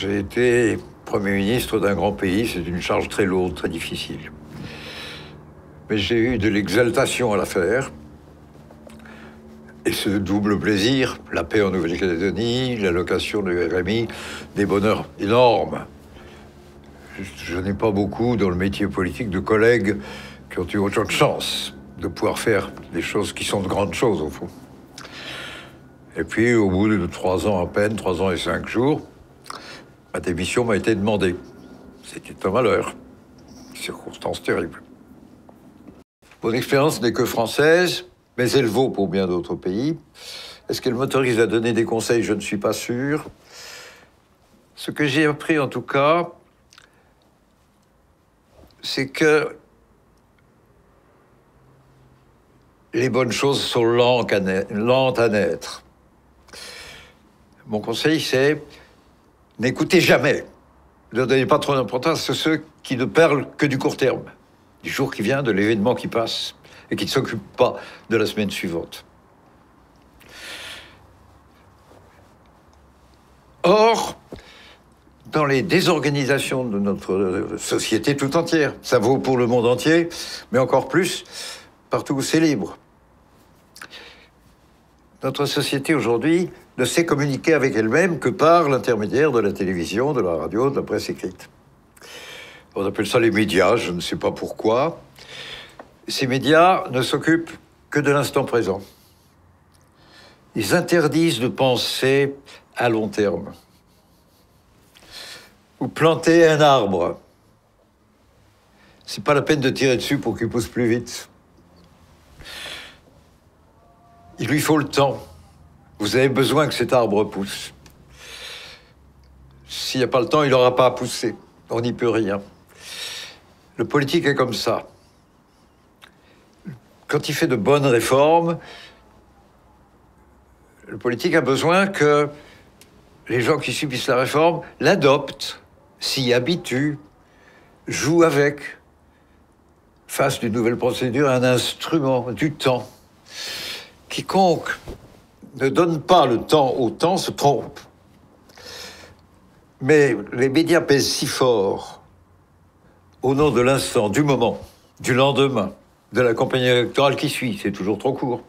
J'ai été Premier ministre d'un grand pays, c'est une charge très lourde, très difficile. Mais j'ai eu de l'exaltation à la faire. Et ce double plaisir, la paix en Nouvelle-Calédonie, l'allocation du RMI, des bonheurs énormes. Je n'ai pas beaucoup dans le métier politique de collègues qui ont eu autant de chance de pouvoir faire des choses qui sont de grandes choses, au fond. Et puis, au bout de 3 ans à peine, 3 ans et 5 jours, ma démission m'a été demandée. C'était un malheur, une circonstance terrible. Mon expérience n'est que française, mais elle vaut pour bien d'autres pays. Est-ce qu'elle m'autorise à donner des conseils? Je ne suis pas sûr. Ce que j'ai appris, en tout cas, c'est que les bonnes choses sont lentes à naître. Mon conseil, c'est n'écoutez jamais. Ne donnez pas trop d'importance à ceux qui ne parlent que du court terme, du jour qui vient, de l'événement qui passe, et qui ne s'occupent pas de la semaine suivante. Or, dans les désorganisations de notre société tout entière, ça vaut pour le monde entier, mais encore plus partout où c'est libre. Notre société aujourd'hui ne sait communiquer avec elle-même que par l'intermédiaire de la télévision, de la radio, de la presse écrite. On appelle ça les médias, je ne sais pas pourquoi. Ces médias ne s'occupent que de l'instant présent. Ils interdisent de penser à long terme. Ou planter un arbre. C'est pas la peine de tirer dessus pour qu'il pousse plus vite. Il lui faut le temps. Vous avez besoin que cet arbre pousse. S'il n'y a pas le temps, il n'aura pas à pousser. On n'y peut rien. Le politique est comme ça. Quand il fait de bonnes réformes, le politique a besoin que les gens qui subissent la réforme l'adoptent, s'y habituent, jouent avec, fassent d'une nouvelle procédure un instrument du temps. Quiconque ne donne pas le temps au temps se trompe. Mais les médias pèsent si fort au nom de l'instant, du moment, du lendemain, de la campagne électorale qui suit, c'est toujours trop court.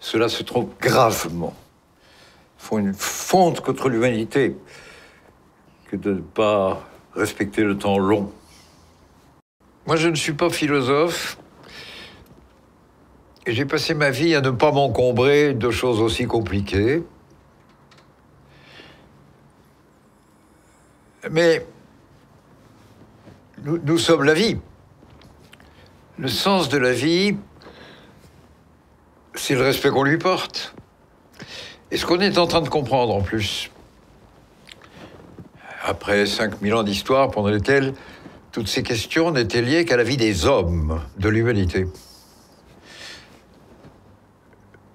Cela se trompe gravement. Ils font une fonte contre l'humanité que de ne pas respecter le temps long. Moi, je ne suis pas philosophe et j'ai passé ma vie à ne pas m'encombrer de choses aussi compliquées. Mais nous sommes la vie. Le sens de la vie, c'est le respect qu'on lui porte. Et ce qu'on est en train de comprendre en plus, après 5000 ans d'histoire pendant lesquels toutes ces questions n'étaient liées qu'à la vie des hommes, de l'humanité.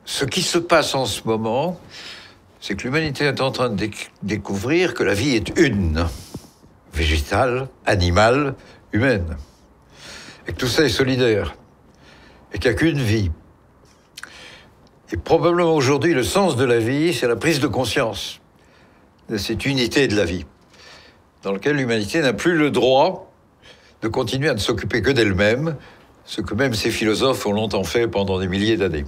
Ce qui se passe en ce moment, c'est que l'humanité est en train de découvrir que la vie est une, végétale, animale, humaine. Et que tout ça est solidaire. Et qu'il n'y a qu'une vie. Et probablement aujourd'hui, le sens de la vie, c'est la prise de conscience de cette unité de la vie, dans laquelle l'humanité n'a plus le droit de continuer à ne s'occuper que d'elle-même, ce que même ces philosophes ont longtemps fait pendant des milliers d'années.